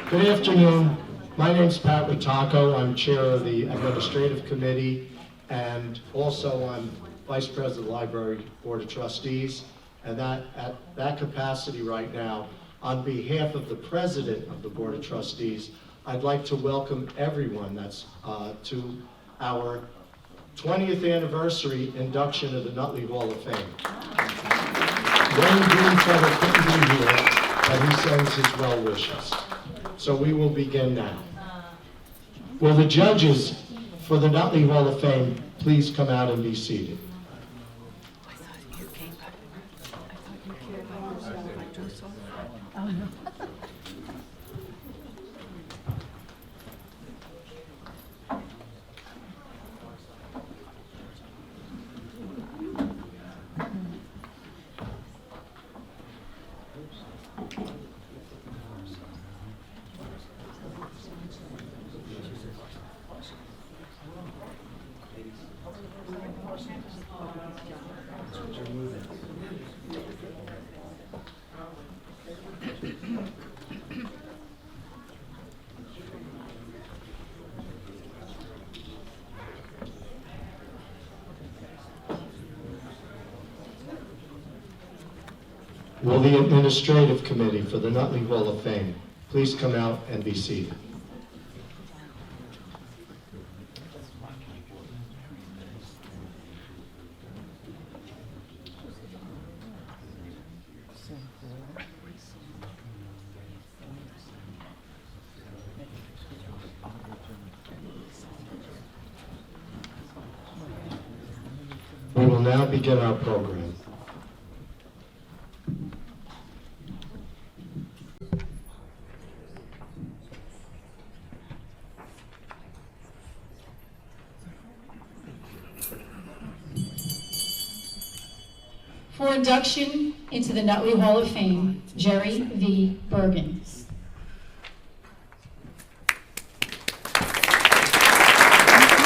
Good afternoon. My name's Pat Ritacco. I'm chair of the Administrative Committee, and also I'm Vice President of the Library Board of Trustees. And at that capacity right now, on behalf of the President of the Board of Trustees, I'd like to welcome everyone to our 20th anniversary induction of the Nutley Hall of Fame. Wayne Greenfeather couldn't be here, but he sends his well wishes. So we will begin now. Will the judges for the Nutley Hall of Fame please come out and be seated? Will the Administrative Committee for the Nutley Hall of Fame please come out and be seated? We will now begin our program. For induction into the Nutley Hall of Fame, Geri V. Bergen.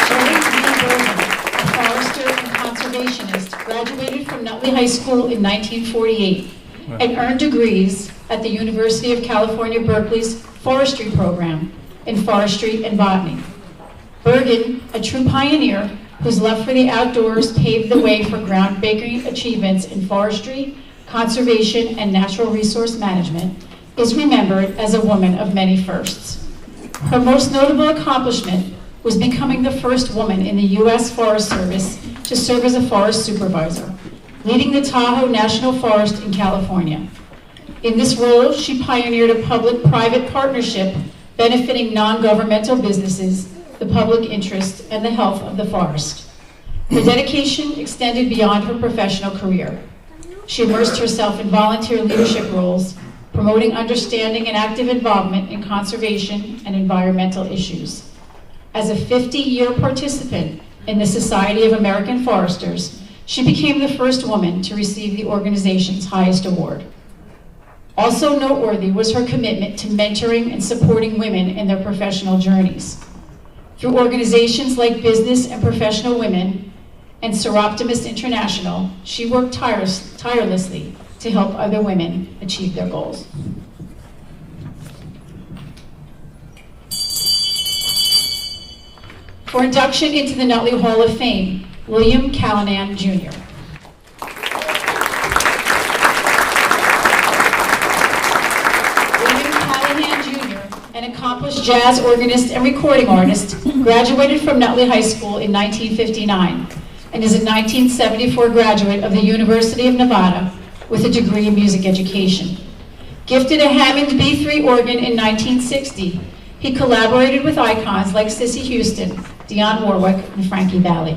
Geri V. Bergen, a forester and conservationist, graduated from Nutley High School in 1948 and earned degrees at the University of California, Berkeley's forestry program in forestry and botany. Bergen, a true pioneer, whose love for the outdoors paved the way for groundbreaking achievements in forestry, conservation, and natural resource management, is remembered as a woman of many firsts. Her most notable accomplishment was becoming the first woman in the U.S. Forest Service to serve as a forest supervisor, leading the Tahoe National Forest in California. In this role, she pioneered a public-private partnership benefiting non-governmental businesses, the public interest, and the health of the forest. Her dedication extended beyond her professional career. She immersed herself in volunteer leadership roles, promoting understanding and active involvement in conservation and environmental issues. As a 50-year participant in the Society of American Foresters, she became the first woman to receive the organization's highest award. Also noteworthy was her commitment to mentoring and supporting women in their professional journeys. Through organizations like Business and Professional Women and Seroptimus International, she worked tirelessly to help other women achieve their goals. For induction into the Nutley Hall of Fame, William Callanan, Jr. An accomplished jazz organist and recording artist, graduated from Nutley High School in 1959 and is a 1974 graduate of the University of Nevada with a degree in music education. Gifted a Hammond B3 organ in 1960, he collaborated with icons like Cissy Houston, Dionne Warwick, and Frankie Valli.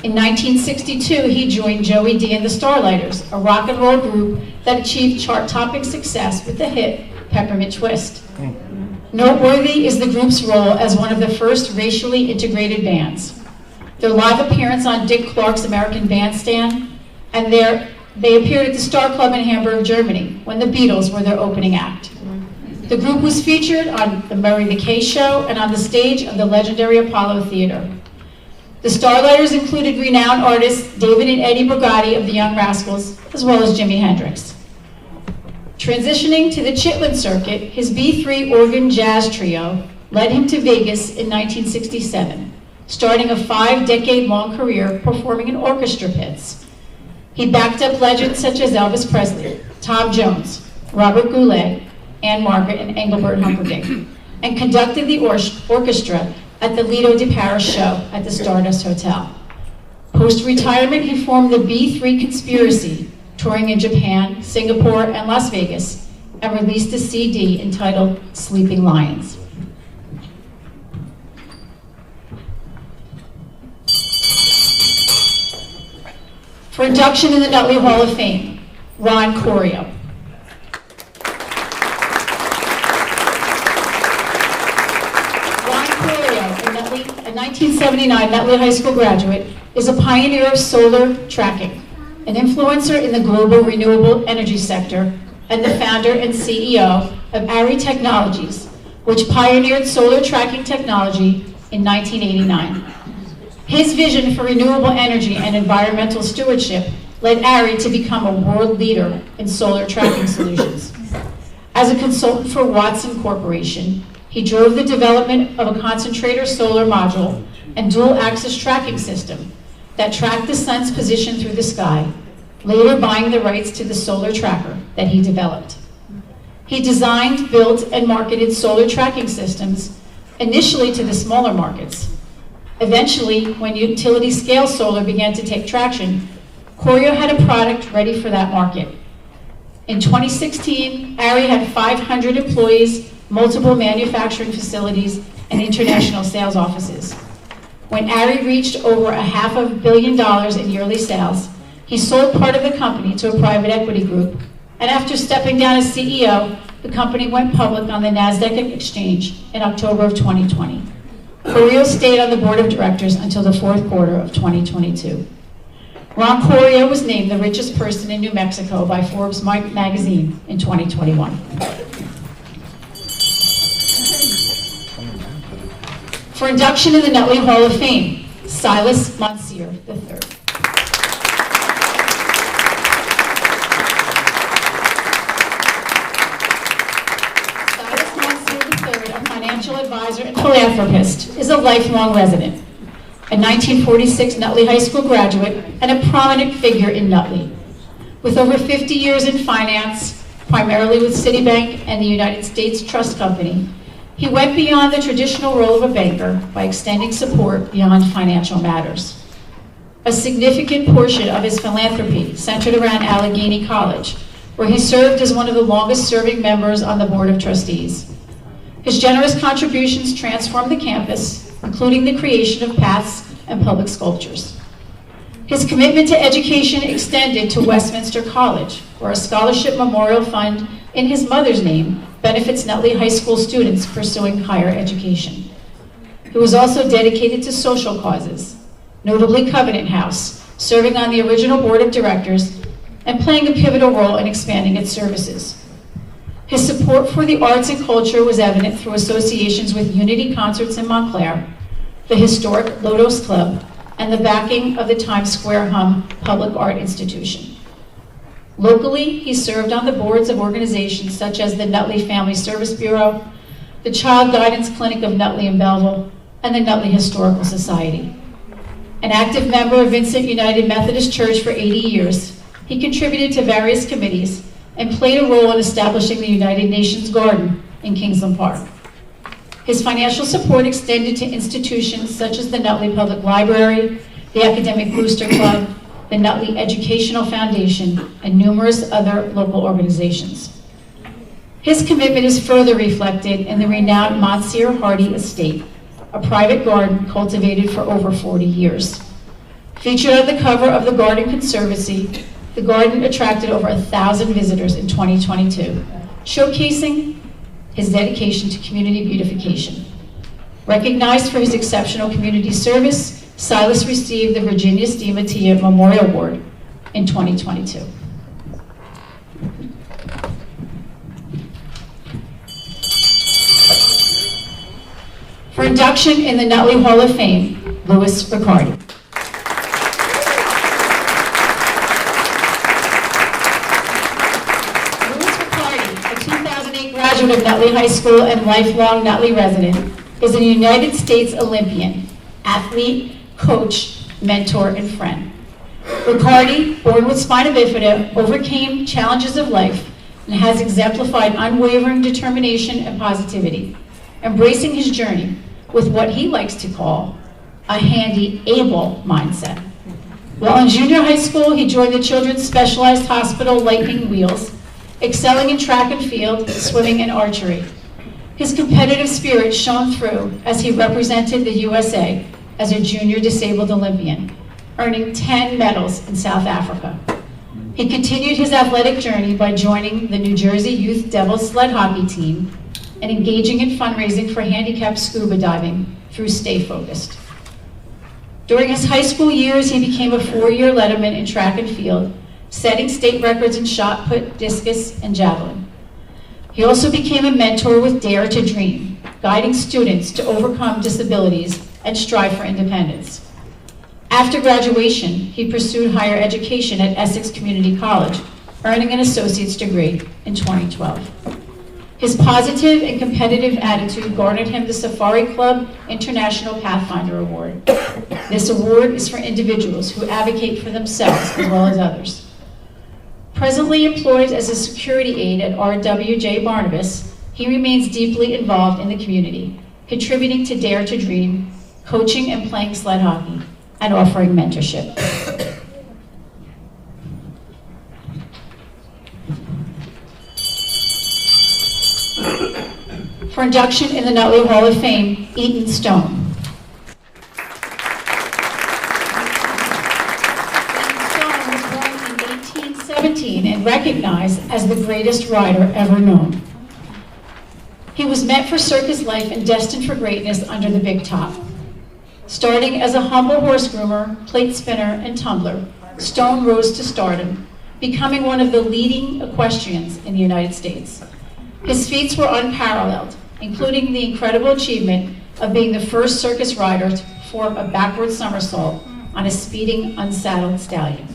In 1962, he joined Joey D and the Starlighters, a rock and roll group that achieved chart-topping success with the hit Peppermint Twist. Noteworthy is the group's role as one of the first racially integrated bands. Their live appearance on Dick Clark's American Bandstand, and they appeared at the Star Club in Hamburg, Germany, when the Beatles were their opening act. The group was featured on The Murray the K Show and on the stage of the legendary Apollo Theater. The Starlighters included renowned artists David and Eddie Riccardi of the Young Rascals, as well as Jimi Hendrix. Transitioning to the Chitlin circuit, his B3 organ jazz trio led him to Vegas in 1967, starting a 5-decade-long career performing in orchestra pits. He backed up legends such as Elvis Presley, Tom Jones, Robert Goulet, Anne Margaret, and Engelbert Humperdinck, and conducted the orchestra at the Lido di Paris show at the Stardust Hotel. Post-retirement, he formed the B3 Conspiracy, touring in Japan, Singapore, and Las Vegas, and released a CD entitled Sleeping Lions. For induction in the Nutley Hall of Fame, Ron Corio. Ron Corio, a 1979 Nutley High School graduate, is a pioneer of solar tracking, an influencer in the global renewable energy sector, and the founder and CEO of ARI Technologies, which pioneered solar tracking technology in 1989. His vision for renewable energy and environmental stewardship led ARI to become a world leader in solar tracking solutions. As a consultant for Watson Corporation, he drove the development of a concentrator solar module and dual-axis tracking system that tracked the sun's position through the sky, later buying the rights to the solar tracker that he developed. He designed, built, and marketed solar tracking systems, initially to the smaller markets. Eventually, when utility-scale solar began to take traction, Corio had a product ready for that market. In 2016, ARI had 500 employees, multiple manufacturing facilities, and international sales offices. When ARI reached over $500 million in yearly sales, he sold part of the company to a private equity group, and after stepping down as CEO, the company went public on the NASDAQ exchange in October of 2020. Corio stayed on the board of directors until the fourth quarter of 2022. Ron Corio was named the richest person in New Mexico by Forbes magazine in 2021. For induction in the Nutley Hall of Fame, Silas Mountsier III. Advisor and philanthropist, is a lifelong resident, a 1946 Nutley High School graduate, and a prominent figure in Nutley. With over 50 years in finance, primarily with Citibank and the United States Trust Company, he went beyond the traditional role of a banker by extending support beyond financial matters. A significant portion of his philanthropy centered around Allegheny College, where he served as one of the longest-serving members on the Board of Trustees. His generous contributions transformed the campus, including the creation of paths and public sculptures. His commitment to education extended to Westminster College, where a scholarship memorial fund in his mother's name benefits Nutley High School students pursuing higher education. He was also dedicated to social causes, notably Covenant House, serving on the original board of directors and playing a pivotal role in expanding its services. His support for the arts and culture was evident through associations with Unity Concerts in Montclair, the historic Lotos Club, and the backing of the Times Square Hum Public Art Institution. Locally, he served on the boards of organizations such as the Nutley Family Service Bureau, the Child Guidance Clinic of Nutley and Belleville, and the Nutley Historical Society. An active member of Vincent United Methodist Church for 80 years, he contributed to various committees and played a role in establishing the United Nations Garden in Kingsland Park. His financial support extended to institutions such as the Nutley Public Library, the Academic Booster Club, the Nutley Educational Foundation, and numerous other local organizations. His commitment is further reflected in the renowned Mountsier Hardy Estate, a private garden cultivated for over 40 years. Featured on the cover of the Garden Conservancy, the garden attracted over 1,000 visitors in 2022, showcasing his dedication to community beautification. Recognized for his exceptional community service, Silas received the Virginia Stematia Memorial Award in 2022. For induction in the Nutley Hall of Fame, Louis Riccardi. Louis Riccardi graduate of Nutley High School and lifelong Nutley resident, is a United States Olympian, athlete, coach, mentor, and friend. Riccardi, born with spina bifida, overcame challenges of life and has exemplified unwavering determination and positivity, embracing his journey with what he likes to call a handy, able mindset. While in junior high school, he joined the Children's Specialized Hospital Lightning Wheels, excelling in track and field, swimming, and archery. His competitive spirit shone through as he represented the USA as a junior disabled Olympian, earning 10 medals in South Africa. He continued his athletic journey by joining the New Jersey Youth Devils sled hockey team and engaging in fundraising for handicapped scuba diving through Stay Focused. During his high school years, he became a 4-year letterman in track and field, setting state records in shot put, discus, and javelin. He also became a mentor with Dare to Dream, guiding students to overcome disabilities and strive for independence. After graduation, he pursued higher education at Essex Community College, earning an associate's degree in 2012. His positive and competitive attitude garnered him the Safari Club International Pathfinder Award. This award is for individuals who advocate for themselves as well as others. Presently employed as a security aide at RWJ Barnabas, he remains deeply involved in the community, contributing to Dare to Dream, coaching and playing sled hockey, and offering mentorship. For induction in the Nutley Hall of Fame, Eaton Stone. Eaton Stone was born in 1817 and recognized as the greatest rider ever known. He was meant for circus life and destined for greatness under the big top. Starting as a humble horse groomer, plate spinner, and tumbler, Stone rose to stardom, becoming one of the leading equestrians in the United States. His feats were unparalleled, including the incredible achievement of being the first circus rider to perform a backward somersault on a speeding, unsaddled stallion.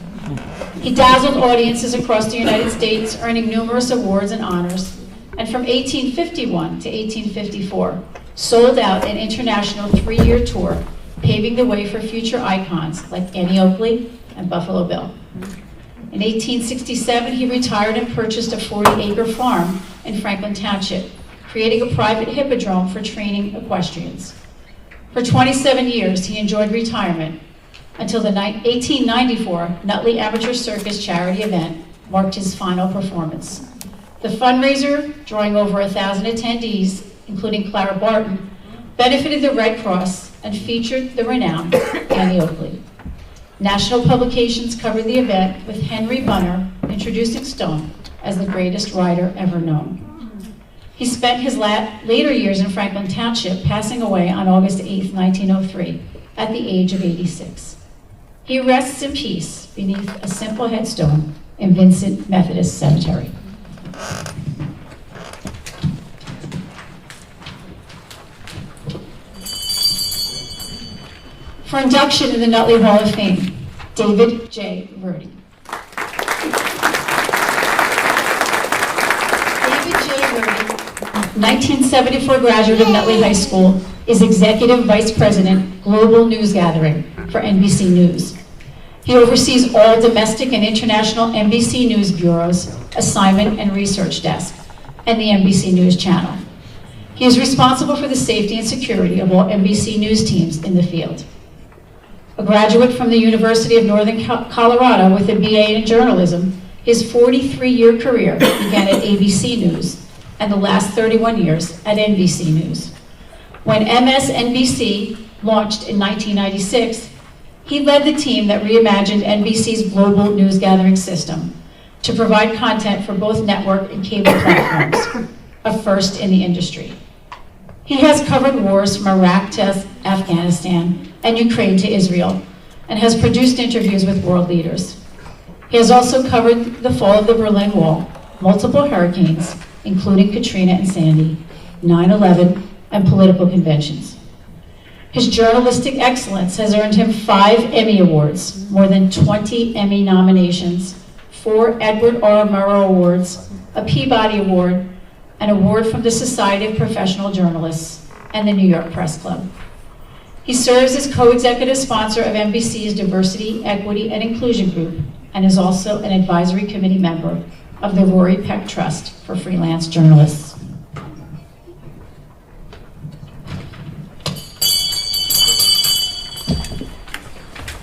He dazzled audiences across the United States, earning numerous awards and honors, and from 1851 to 1854, sold out an international 3-year tour, paving the way for future icons like Annie Oakley and Buffalo Bill. In 1867, he retired and purchased a 40-acre farm in Franklin Township, creating a private hippodrome for training equestrians. For 27 years, he enjoyed retirement until the 1894 Nutley Amateur Circus charity event marked his final performance. The fundraiser, drawing over 1,000 attendees, including Clara Barton, benefited the Red Cross and featured the renowned Annie Oakley. National publications covered the event, with Henry Bunner introducing Stone as the greatest rider ever known. He spent his later years in Franklin Township, passing away on August 8, 1903, at the age of 86. He rests in peace beneath a simple headstone in Vincent Methodist Cemetery. For induction in the Nutley Hall of Fame, David J. Verdi. David J. Verdi, 1974 graduate of Nutley High School, is Executive Vice President, Global News Gathering for NBC News. He oversees all domestic and international NBC News bureaus, assignment and research desk, and the NBC News channel. He is responsible for the safety and security of all NBC News teams in the field. A graduate from the University of Northern Colorado with a BA in journalism, his 43-year career began at ABC News and the last 31 years at NBC News. When MSNBC launched in 1996, he led the team that reimagined NBC's global news gathering system to provide content for both network and cable platforms, a first in the industry. He has covered wars from Iraq to Afghanistan and Ukraine to Israel, and has produced interviews with world leaders. He has also covered the fall of the Berlin Wall, multiple hurricanes, including Katrina and Sandy, 9/11, and political conventions. His journalistic excellence has earned him 5 Emmy Awards, more than 20 Emmy nominations, 4 Edward R. Murrow Awards, a Peabody Award, an award from the Society of Professional Journalists, and the New York Press Club. He serves as co-executive sponsor of NBC's Diversity, Equity, and Inclusion Group, and is also an advisory committee member of the Rory Peck Trust for Freelance Journalists.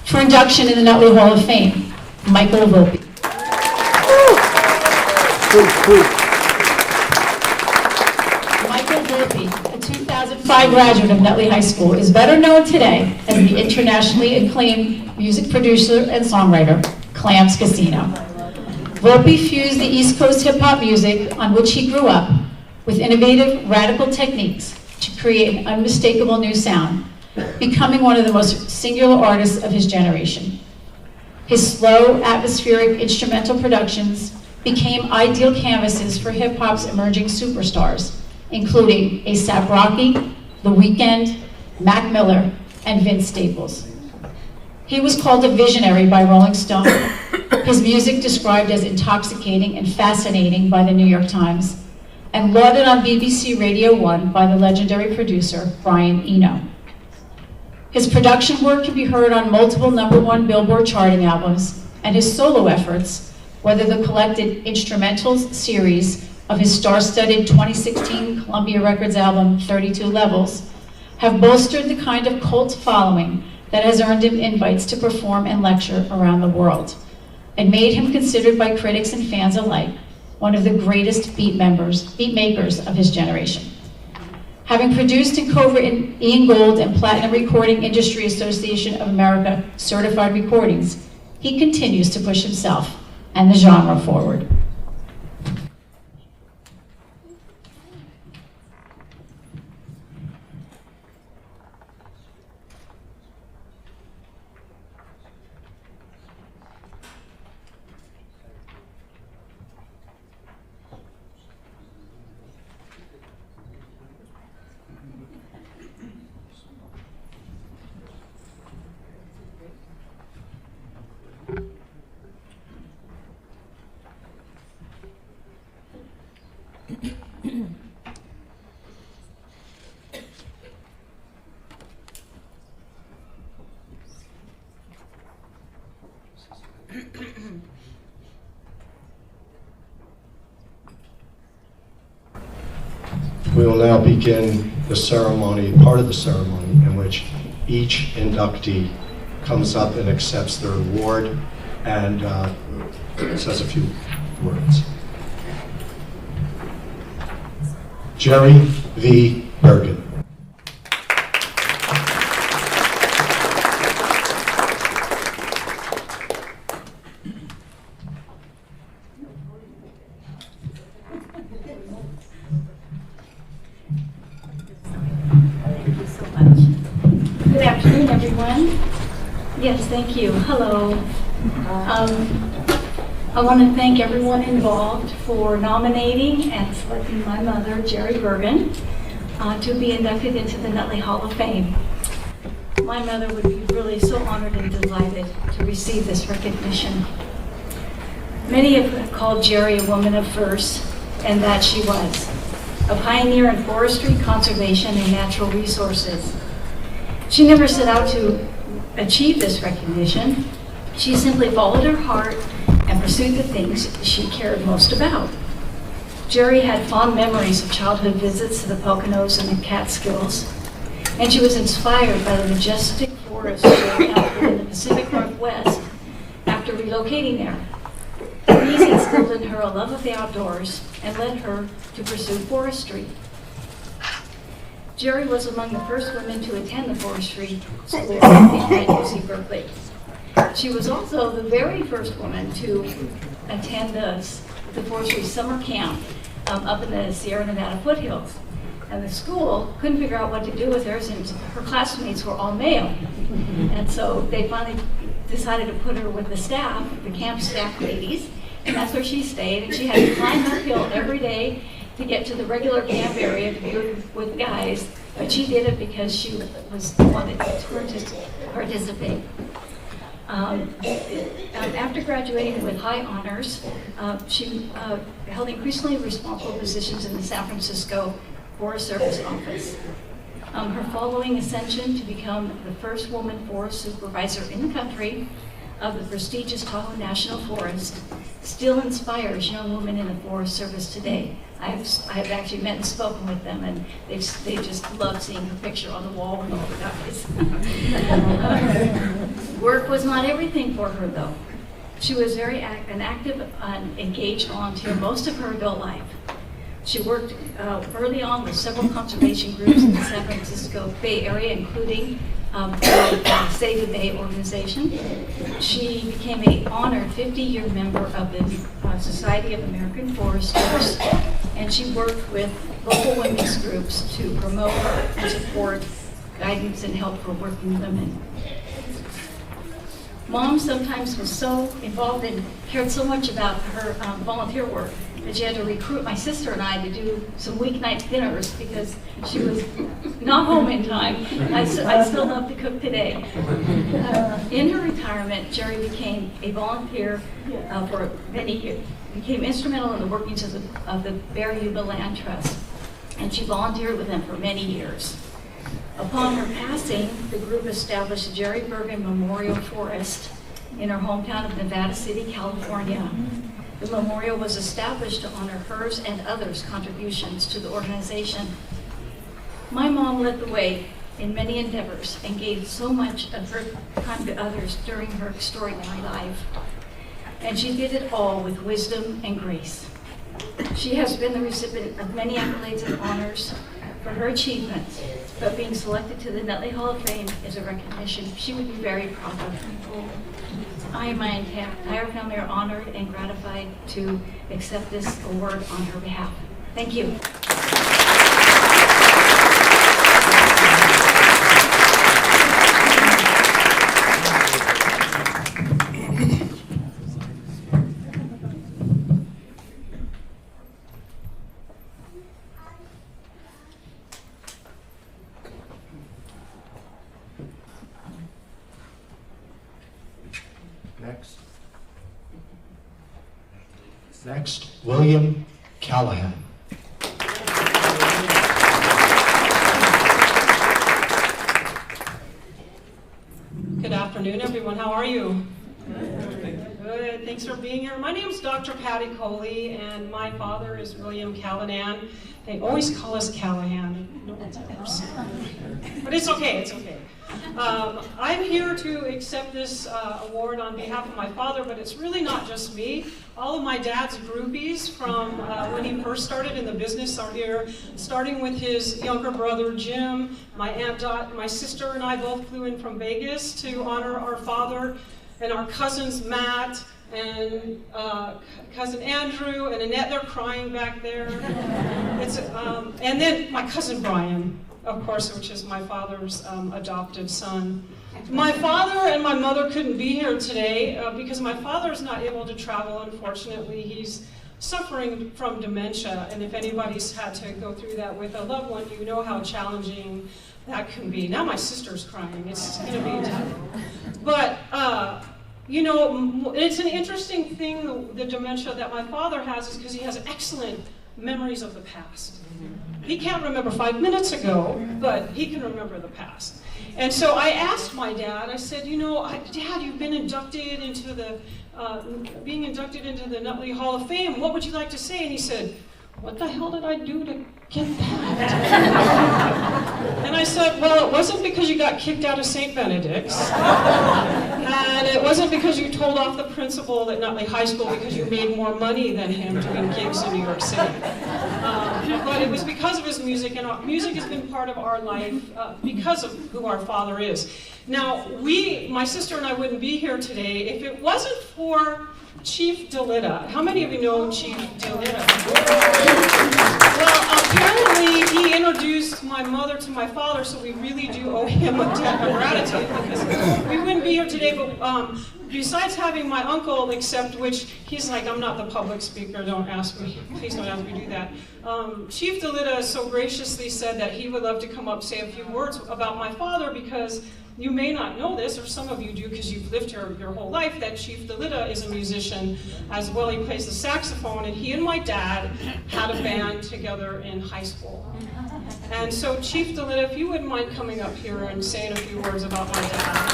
For induction in the Nutley Hall of Fame, Michael Volpe. Michael Volpe, a 2005 graduate of Nutley High School, is better known today as the internationally acclaimed music producer and songwriter, Clams Casino. Volpe fused the East Coast hip-hop music on which he grew up with innovative, radical techniques to create an unmistakable new sound, becoming one of the most singular artists of his generation. His slow, atmospheric instrumental productions became ideal canvases for hip-hop's emerging superstars, including A$AP Rocky, The Weeknd, Mac Miller, and Vince Staples. He was called a visionary by Rolling Stone, his music described as intoxicating and fascinating by the New York Times, and lauded on BBC Radio 1 by the legendary producer Brian Eno. His production work can be heard on multiple #1 Billboard charting albums, and his solo efforts, whether the collected instrumentals series of his star-studded 2016 Columbia Records album 32 Levels, have bolstered the kind of cult following that has earned him invites to perform and lecture around the world, and made him considered by critics and fans alike one of the greatest beat makers of his generation. Having produced and co-written Ian Gold and Platinum Recording Industry Association of America certified recordings, he continues to push himself and the genre forward. We will now begin the ceremony, part of the ceremony, in which each inductee comes up and accepts their award and says a few words. Geri V. Bergen. Good afternoon, everyone. Yes, thank you. Hello. I want to thank everyone involved for nominating and selecting my mother, Geri Bergen, to be inducted into the Nutley Hall of Fame. My mother would be really so honored and delighted to receive this recognition. Many have called Geri a woman of verse, and that she was. A pioneer in forestry, conservation, and natural resources. She never set out to achieve this recognition. She simply followed her heart and pursued the things she cared most about. Geri had fond memories of childhood visits to the Poconos and the Catskills, and she was inspired by the majestic forests she encountered in the Pacific Northwest after relocating there. These instilled in her a love of the outdoors and led her to pursue forestry. Geri was among the first women to attend the forestry school at UC Berkeley. She was also the very first woman to attend the forestry summer camp up in the Sierra Nevada foothills. And the school couldn't figure out what to do with her since her classmates were all male. And so they finally decided to put her with the staff, the camp staff ladies, and that's where she stayed. And she had to climb uphill every day to get to the regular camp area to be with guys, but she did it because she was wanted to participate. After graduating with high honors, she held increasingly responsible positions in the San Francisco Forest Service office. Her following ascension to become the first woman forest supervisor in the country of the prestigious Tahoe National Forest still inspires young women in the Forest Service today. I have actually met and spoken with them, and they just love seeing her picture on the wall with all the guys. Work was not everything for her, though. She was an active and engaged volunteer most of her adult life. She worked early on with several conservation groups in the San Francisco Bay Area, including the Save the Bay organization. She became an honored 50-year member of the Society of American Foresters, and she worked with local women's groups to promote and support guidance and help for working women. Mom sometimes was so involved and cared so much about her volunteer work that she had to recruit my sister and I to do some weeknight dinners because she was not home in time. I still love to cook today. In her retirement, Geri became a volunteer for many years, became instrumental in the workings of the Bergen Land Trust, and she volunteered with them for many years. Upon her passing, the group established the Geri Bergen Memorial Forest in her hometown of Nevada City, California. The memorial was established to honor hers and others' contributions to the organization. My mom led the way in many endeavors and gave so much of her time to others during her extraordinary life. And she did it all with wisdom and grace. She has been the recipient of many accolades and honors for her achievements, but being selected to the Nutley Hall of Fame is a recognition she would be very proud of. I and my entire family are honored and gratified to accept this award on her behalf. Thank you. Next, William Callanan. Good afternoon, everyone. How are you? Good. Thanks for being here. My name is Dr. Patty Coley, and my father is William Callanan. They always call us Callahan. No one's ever said that. But it's okay. It's okay. I'm here to accept this award on behalf of my father, but it's really not just me. All of my dad's groupies from when he first started in the business are here, starting with his younger brother, Jim. My aunt Dot, my sister and I both flew in from Vegas to honor our father, and our cousins, Matt and cousin Andrew and Annette. They're crying back there. And then my cousin Brian, of course, which is my father's adoptive son. My father and my mother couldn't be here today because my father's not able to travel, unfortunately. He's suffering from dementia, and if anybody's had to go through that with a loved one, you know how challenging that can be. Now my sister's crying. It's going to be tough. But, you know, it's an interesting thing, the dementia that my father has, is because he has excellent memories of the past. He can't remember 5 minutes ago, but he can remember the past. And so I asked my dad, I said, you know, Dad, you've been inducted into the, being inducted into the Nutley Hall of Fame. What would you like to say? And he said, what the hell did I do to get that? And I said, well, it wasn't because you got kicked out of St. Benedict's. And it wasn't because you told off the principal at Nutley High School because you made more money than him doing gigs in New York City. But it was because of his music, and music has been part of our life because of who our father is. Now, my sister and I wouldn't be here today if it wasn't for Chief DeLitta. How many of you know Chief DeLitta? Well, apparently he introduced my mother to my father, so we really do owe him a debt of gratitude because we wouldn't be here today. But besides having my uncle accept, which he's like, I'm not the public speaker, don't ask me, please don't ask me to do that. Chief DeLitta so graciously said that he would love to come up, say a few words about my father, because you may not know this, or some of you do because you've lived here your whole life, that Chief DeLitta is a musician as well. He plays the saxophone, and he and my dad had a band together in high school. And so, Chief DeLitta, if you wouldn't mind coming up here and saying a few words about my dad.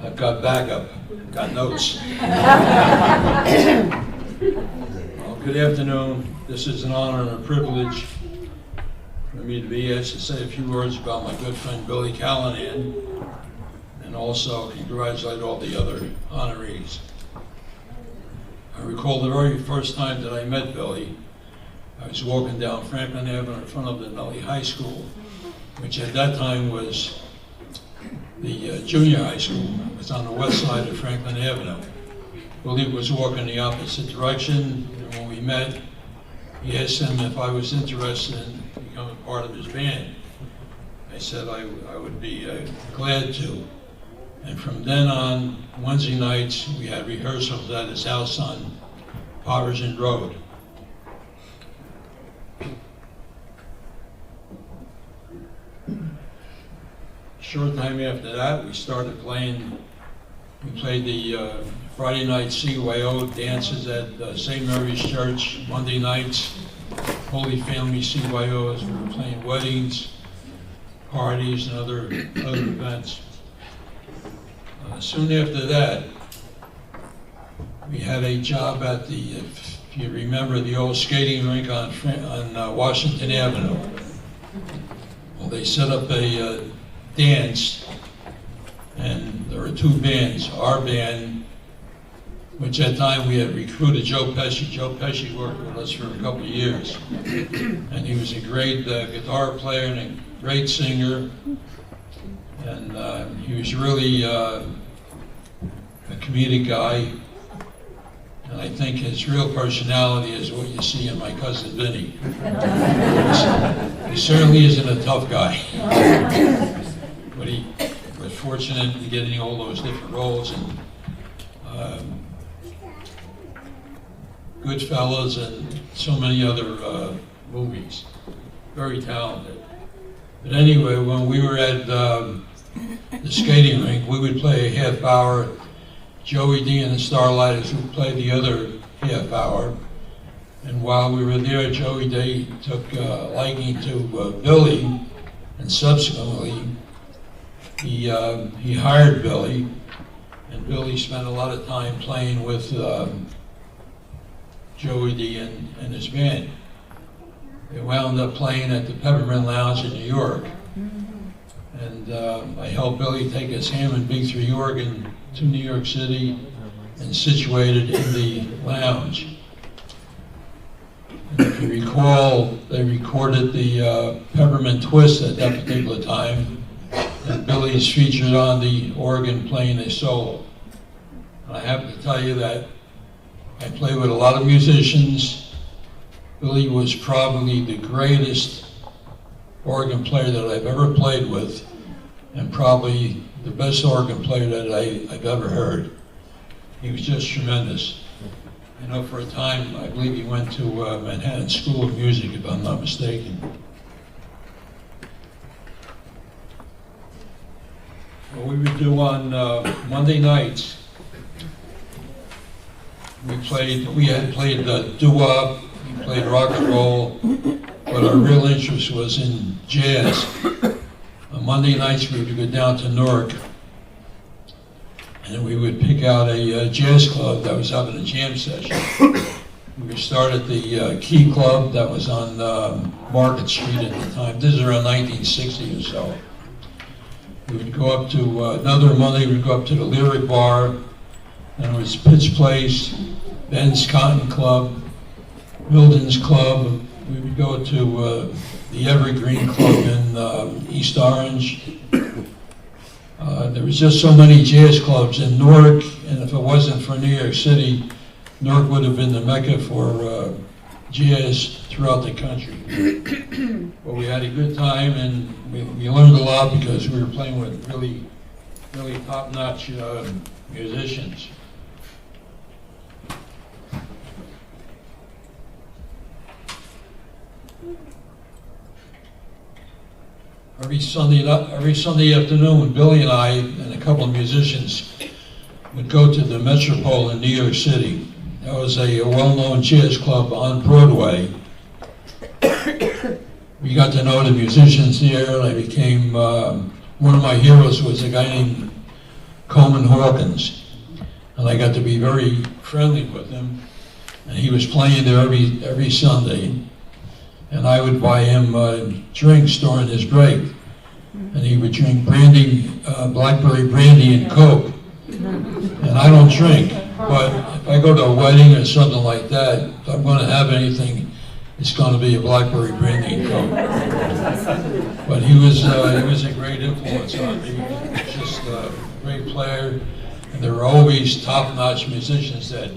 I've got backup, got notes. Well, good afternoon. This is an honor and a privilege for me to be asked to say a few words about my good friend Billy Callanan, and also congratulate all the other honorees. I recall the very first time that I met Billy. I was walking down Franklin Avenue in front of the Nutley High School, which at that time was the junior high school. It was on the west side of Franklin Avenue. Billy was walking the opposite direction, and when we met, he asked him if I was interested in becoming part of his band. I said I would be glad to. And from then on, Wednesday nights, we had rehearsals at his house on Potterston Road. Short time after that, we started playing. We played the Friday night CYO dances at St. Mary's Church. Monday nights, Holy Family CYOs. We were playing weddings, parties, and other events. Soon after that, we had a job at the, if you remember, the old skating rink on Washington Avenue. Well, they set up a dance, and there were two bands. Our band, which at the time we had recruited Joe Pesci. Joe Pesci worked with us for a couple of years, and he was a great guitar player and a great singer, and he was really a comedic guy, and I think his real personality is what you see in my cousin Vinny. He certainly isn't a tough guy, but he was fortunate in getting all those different roles, and Goodfellas and so many other movies. Very talented. But anyway, when we were at the skating rink, we would play a half hour. Joey D and the Starlighters would play the other half hour. And while we were there, Joey D took a liking to Billy, and subsequently he hired Billy, and Billy spent a lot of time playing with Joey D and his band. They wound up playing at the Peppermint Lounge in New York. And I helped Billy take his Hammond B3 organ to New York City and situated in the lounge. And if you recall, they recorded the Peppermint Twist at that particular time, and Billy's featured on the organ playing a solo. And I have to tell you that I played with a lot of musicians. Billy was probably the greatest organ player that I've ever played with, and probably the best organ player that I've ever heard. He was just tremendous. I know for a time, I believe he went to Manhattan School of Music, if I'm not mistaken. What we would do on Monday nights, we had played doo-wop, we played rock and roll, but our real interest was in jazz. On Monday nights, we would go down to Newark, and we would pick out a jazz club that was having a jam session. We would start at the Key Club that was on Market Street at the time. This is around 1960 or so. We would go up to, another Monday, we'd go up to the Lyric Bar, and it was Pitch Place, Ben's Cotton Club, Milton's Club. We would go to the Evergreen Club in East Orange. There was just so many jazz clubs in Newark, and if it wasn't for New York City, Newark would have been the mecca for jazz throughout the country. But we had a good time, and we learned a lot because we were playing with really top-notch musicians. Every Sunday afternoon, Billy and I and a couple of musicians would go to the Metropole in New York City. That was a well-known jazz club on Broadway. We got to know the musicians there, and I became, one of my heroes was a guy named Coleman Hawkins. And I got to be very friendly with him. And he was playing there every Sunday. And I would buy him drinks during his break. And he would drink brandy, blackberry brandy and Coke. And I don't drink, but if I go to a wedding or something like that, if I'm going to have anything, it's going to be a blackberry brandy and Coke. But he was a great influence on me. He was just a great player. And there were always top-notch musicians that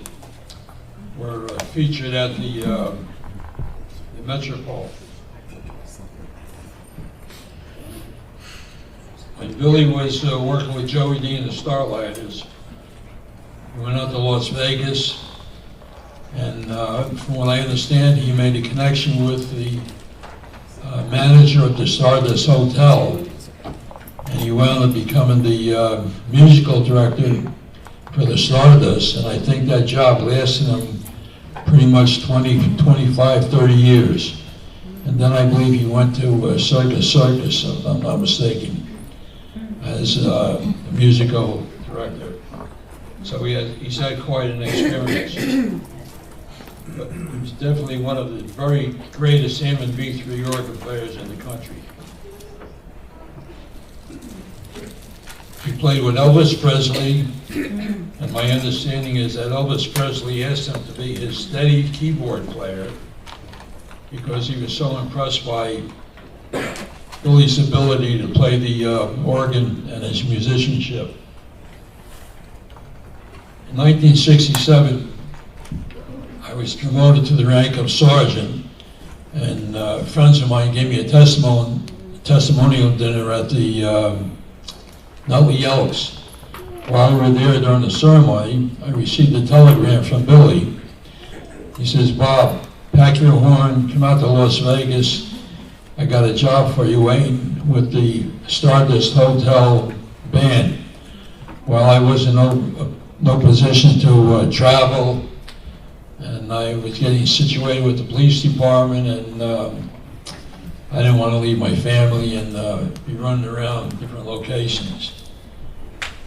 were featured at the Metropole. When Billy was working with Joey D and the Starlighters, we went out to Las Vegas, and from what I understand, he made a connection with the manager of the Stardust Hotel, and he wound up becoming the musical director for the Stardust, and I think that job lasted him pretty much 25, 30 years. And then I believe he went to Circus, if I'm not mistaken, as a musical director. So he's had quite an experience. But he was definitely one of the very greatest Hammond B3 organ players in the country. He played with Elvis Presley, and my understanding is that Elvis Presley asked him to be his steady keyboard player because he was so impressed by Billy's ability to play the organ and his musicianship. In 1967, I was promoted to the rank of sergeant, and friends of mine gave me a testimonial dinner at the Nutley Elks. While we were there during the ceremony, I received a telegram from Billy. He says, "Bob, pack your horn, come out to Las Vegas. I got a job for you, Wayne, with the Stardust Hotel band." Well, I was in no position to travel, and I was getting situated with the police department, and I didn't want to leave my family and be running around different locations.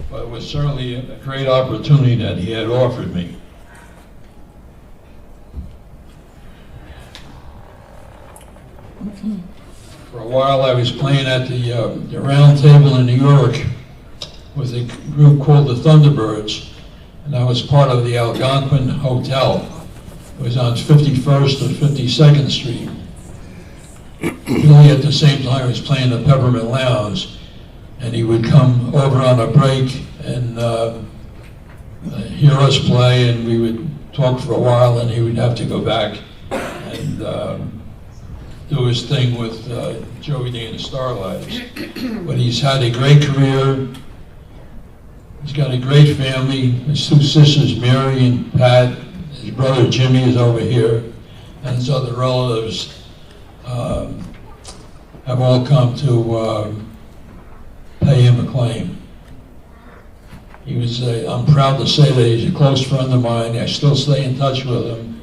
But it was certainly a great opportunity that he had offered me. For a while I was playing at the Round Table in New York with a group called the Thunderbirds, and I was part of the Algonquin Hotel. It was on 51st or 52nd Street. Billy at the same time was playing the Peppermint Lounge, and he would come over on a break and hear us play, and we would talk for a while, and he would have to go back and do his thing with Joey D and the Starlighters. But he's had a great career. He's got a great family. His two sisters, Mary and Pat. His brother Jimmy is over here, and his other relatives have all come to pay him a claim. He was, I'm proud to say that he's a close friend of mine. I still stay in touch with him,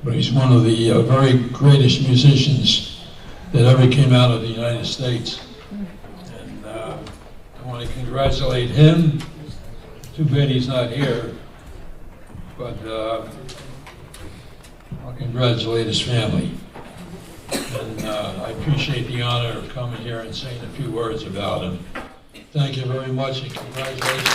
but he's one of the very greatest musicians that ever came out of the United States. And I want to congratulate him. Too bad he's not here, but I'll congratulate his family. And I appreciate the honor of coming here and saying a few words about him. Thank you very much, and congratulations.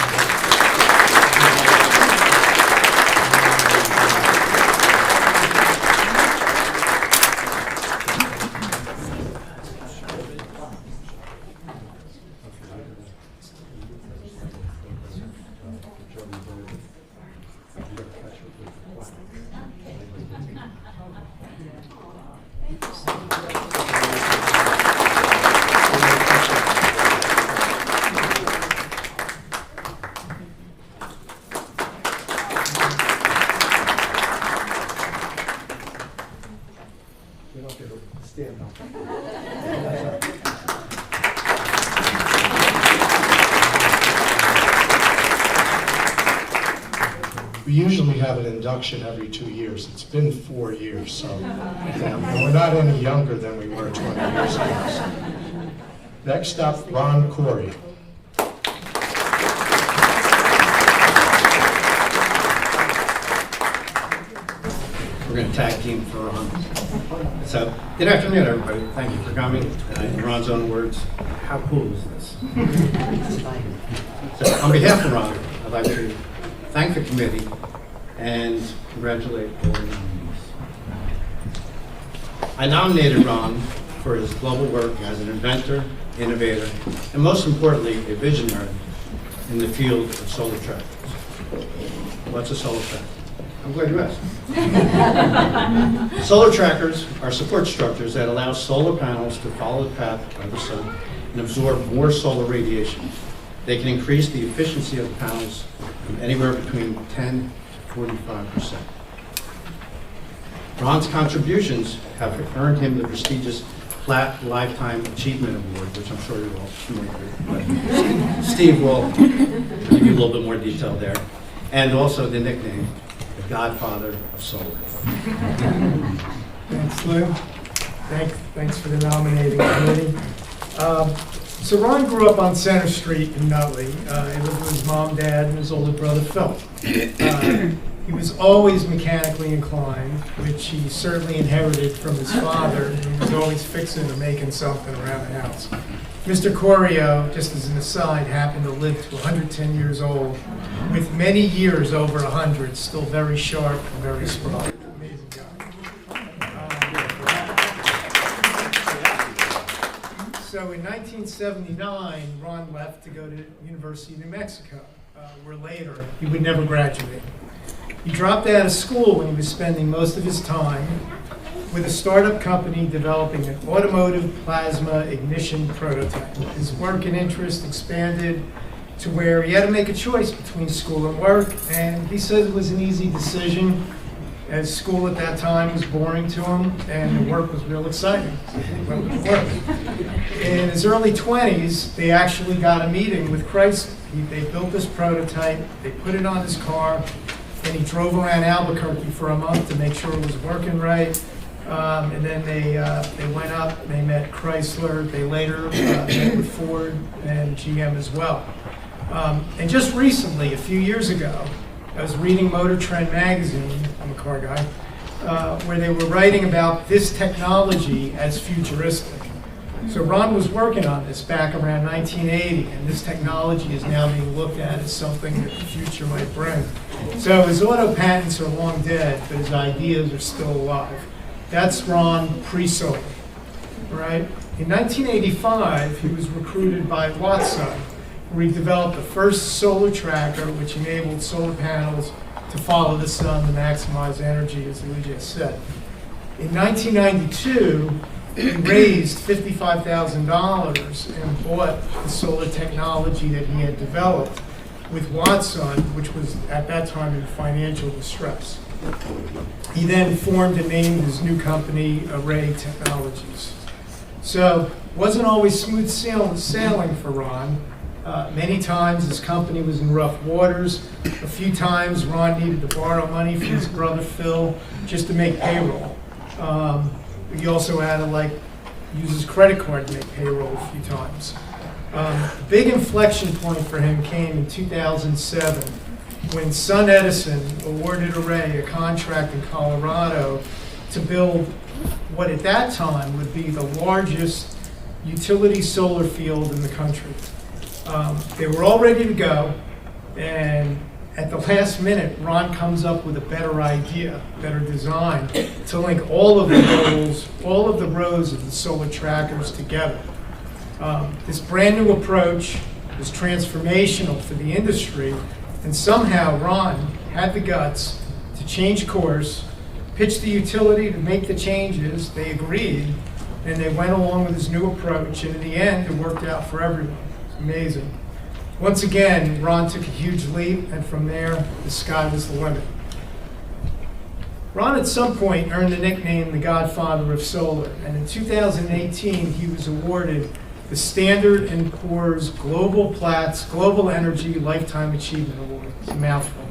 We usually have an induction every 2 years. It's been 4 years, so and we're not any younger than we were 20 years ago. So. Next up, Ron Corio. We're going to tag team for Ron. So, good afternoon, everybody. Thank you for coming. In Ron's own words, how cool is this? So, on behalf of Ron, I'd like to thank the committee and congratulate all the nominees. I nominated Ron for his global work as an inventor, innovator, and most importantly, a visionary in the field of solar trackers. What's a solar tracker? I'm glad you asked. Solar trackers are support structures that allow solar panels to follow the path of the sun and absorb more solar radiation. They can increase the efficiency of the panels from anywhere between 10 to 45%. Ron's contributions have earned him the prestigious Flat Lifetime Achievement Award, which I'm sure you're all familiar with. But Steve will give you a little bit more detail there. And also the nickname, the Godfather of Solar. Thanks, Lou. Thanks for the nominating committee. So Ron grew up on Center Street in Nutley. He lived with his mom, dad, and his older brother, Phil. He was always mechanically inclined, which he certainly inherited from his father. He was always fixing or making something around the house. Mr. Corio, just as an aside, happened to live to 110 years old, with many years over 100, still very sharp and very spry. Amazing guy. So in 1979, Ron left to go to University of New Mexico, where later he would never graduate. He dropped out of school when he was spending most of his time with a startup company developing an automotive plasma ignition prototype. His work and interest expanded to where he had to make a choice between school and work, and he said it was an easy decision, as school at that time was boring to him, and the work was real exciting. He went with the work. In his early 20s, they actually got a meeting with Chrysler. They built this prototype, they put it on his car, and he drove around Albuquerque for a month to make sure it was working right. And then they went up, they met Chrysler, they later met with Ford and GM as well. And just recently, a few years ago, I was reading Motor Trend magazine, I'm a car guy, where they were writing about this technology as futuristic. So Ron was working on this back around 1980, and this technology is now being looked at as something that the future might bring. So his auto patents are long dead, but his ideas are still alive. That's Ron pre-solar, right? In 1985, he was recruited by Watson, where he developed the first solar tracker, which enabled solar panels to follow the sun to maximize energy, as Lou just said. In 1992, he raised $55,000 and bought the solar technology that he had developed with Watson, which was at that time in financial distress. He then formed and named his new company, Array Technologies. So it wasn't always smooth sailing for Ron. Many times his company was in rough waters. A few times Ron needed to borrow money from his brother Phil just to make payroll. He also had to use his credit card to make payroll a few times. The big inflection point for him came in 2007 when Sun Edison awarded Array a contract in Colorado to build what at that time would be the largest utility solar field in the country. They were all ready to go, and at the last minute, Ron comes up with a better idea, better design, to link all of the rows of the solar trackers together. This brand new approach was transformational for the industry, and somehow Ron had the guts to change course, pitch the utility to make the changes. They agreed, and they went along with his new approach, and in the end, it worked out for everyone. It's amazing. Once again, Ron took a huge leap, and from there, the sky was the limit. Ron at some point earned the nickname the Godfather of Solar, and in 2018, he was awarded the Standard & Poor's Global Platts Global Energy Lifetime Achievement Award. It's a mouthful.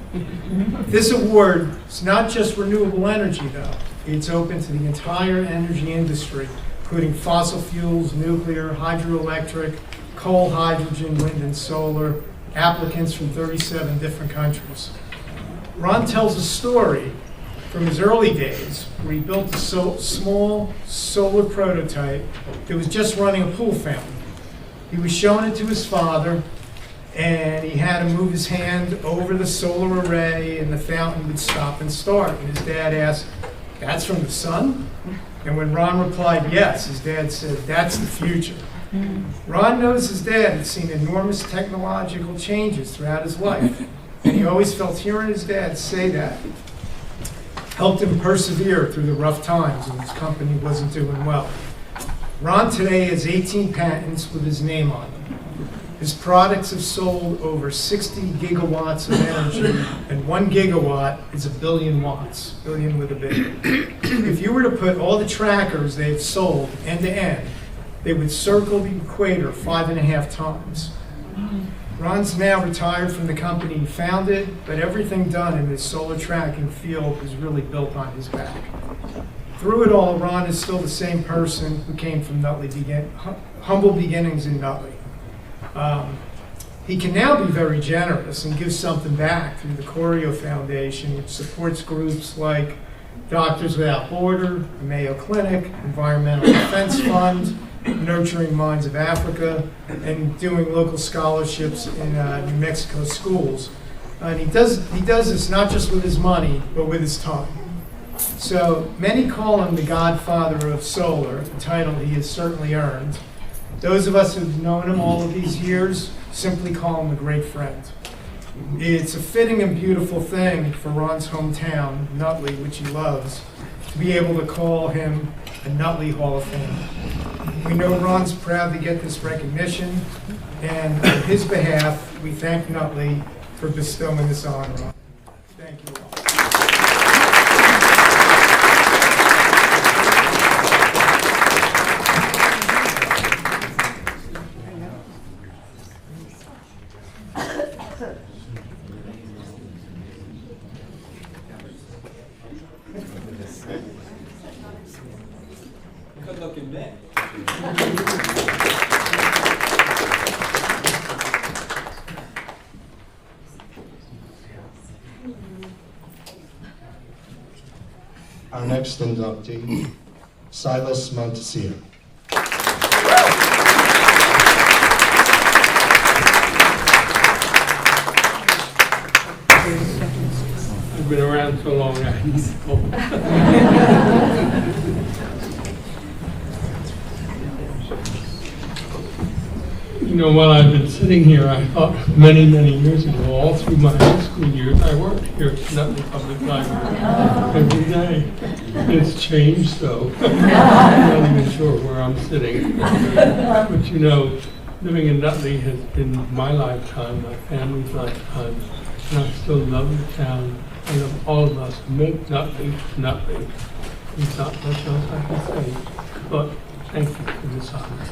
This award is not just renewable energy, though. It's open to the entire energy industry, including fossil fuels, nuclear, hydroelectric, coal, hydrogen, wind, and solar, applicants from 37 different countries. Ron tells a story from his early days where he built a small solar prototype that was just running a pool fountain. He was showing it to his father, and he had to move his hand over the solar array, and the fountain would stop and start. And his dad asked, "That's from the sun?" And when Ron replied yes, his dad said, "That's the future." Ron knows his dad had seen enormous technological changes throughout his life, and he always felt hearing his dad say that helped him persevere through the rough times when his company wasn't doing well. Ron today has 18 patents with his name on them. His products have sold over 60 gigawatts of energy, and 1 gigawatt is a billion watts, billion with a big. If you were to put all the trackers they've sold end to end, they would circle the equator 5.5 times. Ron's now retired from the company he founded, but everything done in his solar tracking field is really built on his back. Through it all, Ron is still the same person who came from Nutley, humble beginnings in Nutley. He can now be very generous and give something back through the Corio Foundation, which supports groups like Doctors Without Borders, the Mayo Clinic, Environmental Defense Fund, Nurturing Minds of Africa, and doing local scholarships in New Mexico schools. And he does this not just with his money, but with his time. So many call him the godfather of solar, a title he has certainly earned. Those of us who've known him all of these years simply call him a great friend. It's a fitting and beautiful thing for Ron's hometown, Nutley, which he loves, to be able to call him a Nutley Hall of Fame. We know Ron's proud to get this recognition, and on his behalf, we thank Nutley for bestowing this honor on him. Thank you all. Good looking man. Our next inductee, Silas Mountsier. I've been around so long, I need to go. You know, while I've been sitting here, I thought many, many years ago, all through my high school years, I worked here at Nutley Public Library every day. It's changed, though. I'm not even sure where I'm sitting. But you know, living in Nutley has been my lifetime, my family's lifetime, and I still love the town. I love all of us who make Nutley, Nutley. There's not much else I can say, but thank you for this honor.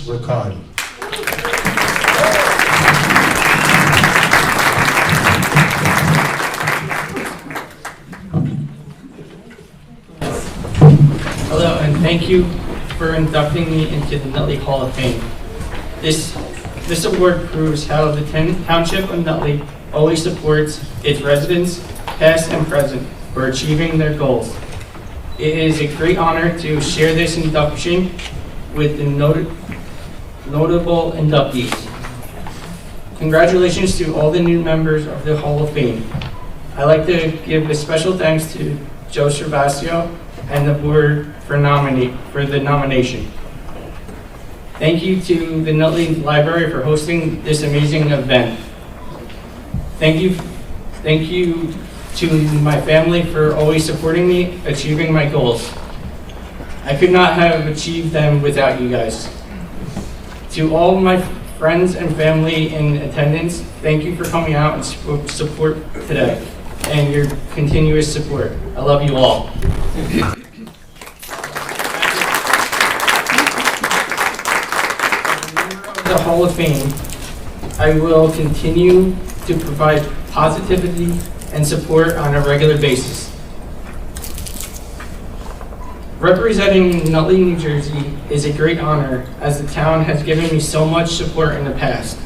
Riccardi. Hello, and thank you for inducting me into the Nutley Hall of Fame. This award proves how the Township of Nutley always supports its residents, past and present, for achieving their goals. It is a great honor to share this induction with the notable inductees. Congratulations to all the new members of the Hall of Fame. I'd like to give a special thanks to Joe Cervasio and the board for the nomination. Thank you to the Nutley Library for hosting this amazing event. Thank you to my family for always supporting me, achieving my goals. I could not have achieved them without you guys. To all my friends and family in attendance, thank you for coming out and support today and your continuous support. I love you all. The Hall of Fame, I will continue to provide positivity and support on a regular basis. Representing Nutley, New Jersey is a great honor, as the town has given me so much support in the past.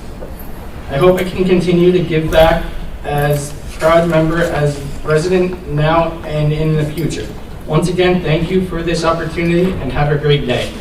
I hope I can continue to give back as proud member, as resident now and in the future. Once again, thank you for this opportunity and have a great day.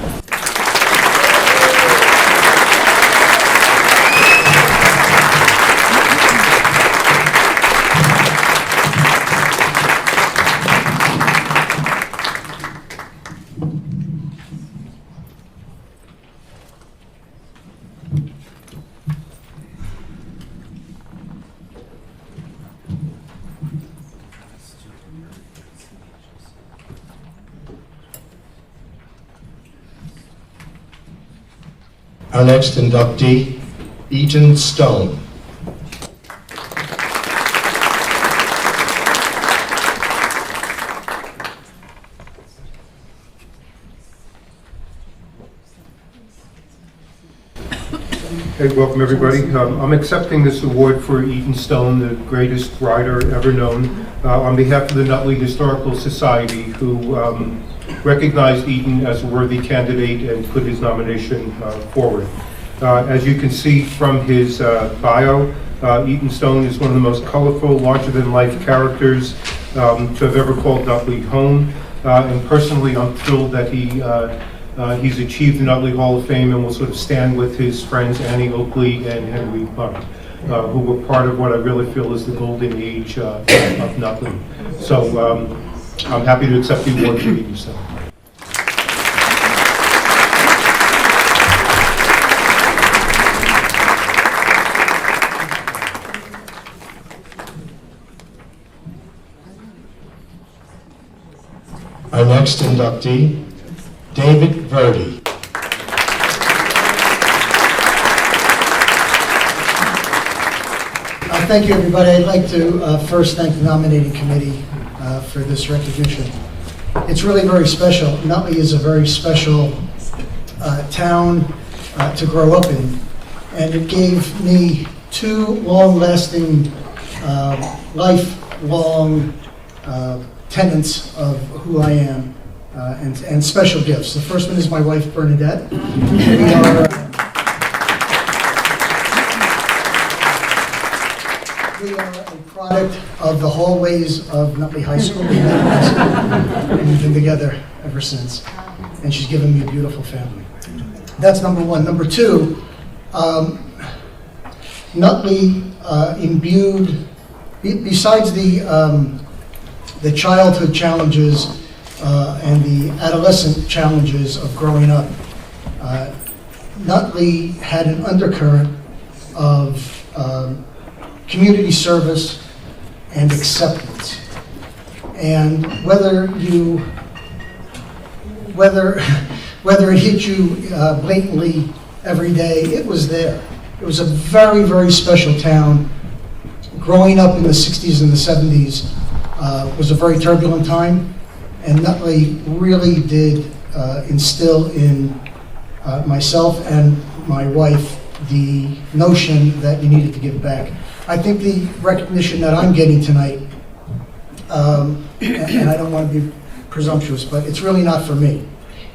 Our next inductee, Eaton Stone. Hey, welcome everybody. I'm accepting this award for Eaton Stone, the greatest writer ever known, on behalf of the Nutley Historical Society, who recognized Eaton as a worthy candidate and put his nomination forward. As you can see from his bio, Eaton Stone is one of the most colorful, larger-than-life characters to have ever called Nutley home. And personally, I'm thrilled that he's achieved the Nutley Hall of Fame and will sort of stand with his friends Annie Oakley and Henry Buck, who were part of what I really feel is the golden age of Nutley. So I'm happy to accept the award for Eaton Stone. Our next inductee, David Verdi. Thank you, everybody. I'd like to first thank the nominating committee for this recognition. It's really very special. Nutley is a very special town to grow up in, and it gave me two long-lasting, lifelong tenets of who I am. And special gifts. The first one is my wife, Bernadette. We are a product of the hallways of Nutley High School. And we've been together ever since. And she's given me a beautiful family. That's number one. Number two, Nutley imbued, besides the childhood challenges and the adolescent challenges of growing up, Nutley had an undercurrent of community service and acceptance. And whether it hit you blatantly every day, it was there. It was a very, very special town. Growing up in the 60s and the 70s was a very turbulent time. And Nutley really did instill in myself and my wife the notion that you needed to give back. I think the recognition that I'm getting tonight, and I don't want to be presumptuous, but it's really not for me.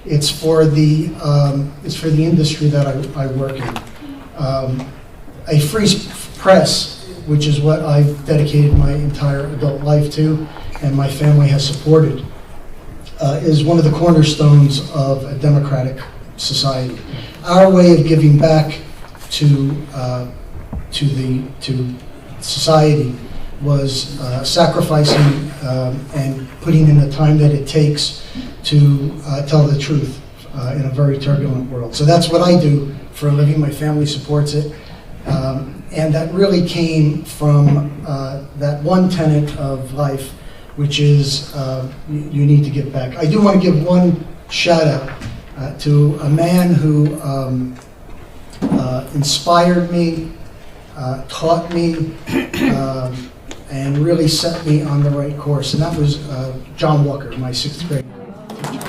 It's for the industry that I work in. A free press, which is what I've dedicated my entire adult life to, and my family has supported, is one of the cornerstones of a democratic society. Our way of giving back to society was sacrificing and putting in the time that it takes to tell the truth in a very turbulent world. So that's what I do for a living. My family supports it. And that really came from that one tenet of life, which is you need to give back. I do want to give one shout out to a man who inspired me, taught me, and really set me on the right course. And that was John Walker, my 6th grade teacher.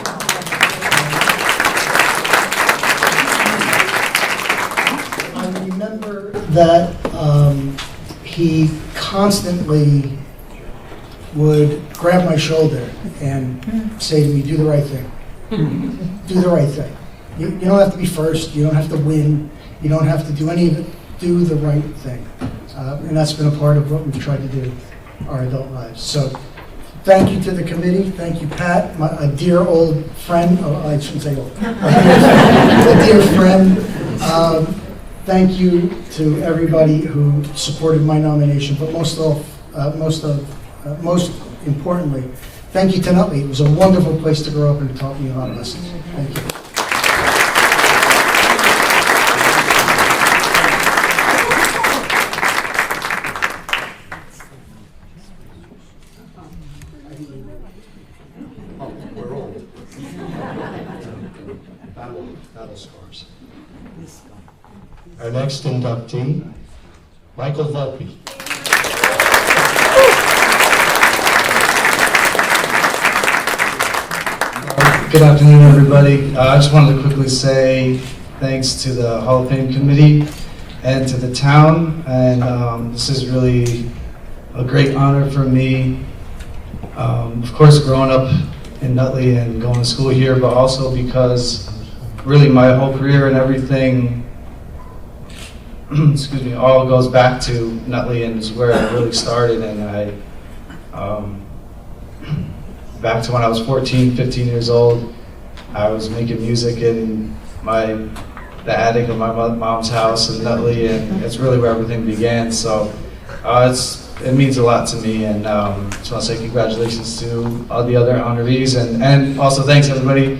I remember that he constantly would grab my shoulder and say to me, do the right thing. Do the right thing. You don't have to be first. You don't have to win. You don't have to do any of it. Do the right thing. And that's been a part of what we've tried to do our adult lives. So thank you to the committee. Thank you, Pat, a dear old friend. Oh, I shouldn't say old. A dear friend. Thank you to everybody who supported my nomination, but most importantly, thank you to Nutley. It was a wonderful place to grow up and it taught me a lot of lessons. Thank you. Oh, we're old. Battle scars. Our next inductee, Michael Volpe. Good afternoon, everybody. I just wanted to quickly say thanks to the Hall of Fame committee and to the town. And this is really a great honor for me. Of course, growing up in Nutley and going to school here, but also because really my whole career and everything, excuse me, all goes back to Nutley and is where it really started. And back to when I was 14, 15 years old, I was making music in the attic of my mom's house in Nutley, and it's really where everything began. So it means a lot to me, and just want to say congratulations to all the other honorees, and also thanks everybody,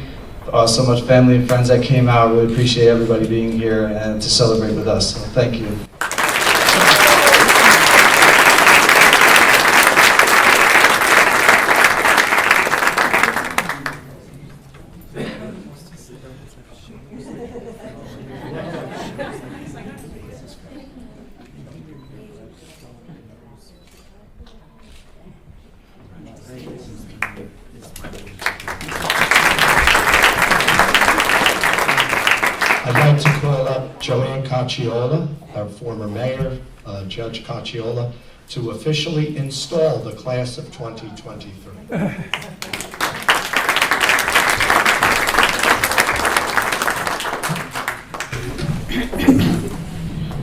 so much family and friends that came out. We appreciate everybody being here and to celebrate with us. So thank you. I'd like to call up Joanne Cacciola, our former mayor, Judge Cacciola, to officially install the class of 2023.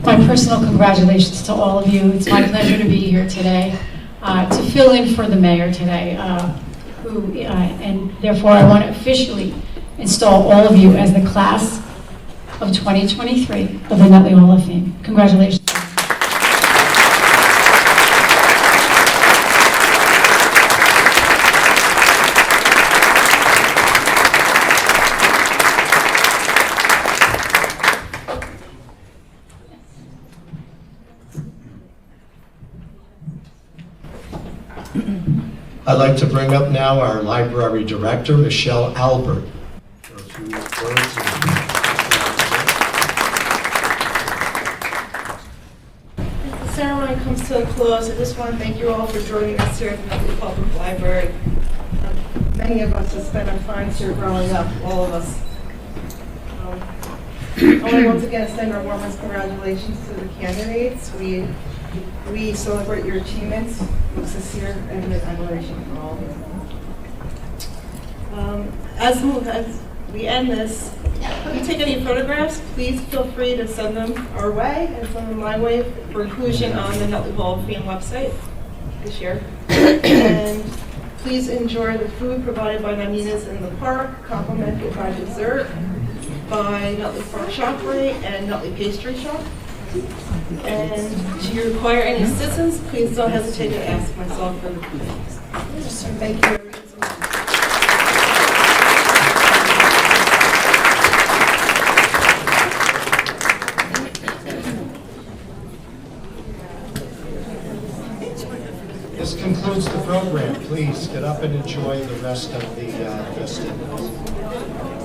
My personal congratulations to all of you. It's my pleasure to be here today, to fill in for the mayor today, and therefore I want to officially install all of you as the class of 2023 of the Nutley Hall of Fame. Congratulations. I'd like to bring up now our library director, Michelle Albert, for a few words. As the ceremony comes to a close, I just want to thank you all for joining us here at the Nutley Public Library. Many of us have spent our times here growing up, all of us. I want to once again extend our warmest congratulations to the candidates. We celebrate your achievements with sincere and admiration for all of you. As we end this, if you take any photographs, please feel free to send them our way and send them my way for inclusion on the Nutley Hall of Fame website this year. And please enjoy the food provided by Nanina's in the park, complimented by dessert by Nutley Park Shoppery and Nutley Pastry Shop. And if you require any assistance, please don't hesitate to ask myself for the food. Thank you. This concludes the program. Please get up and enjoy the rest of the festivities.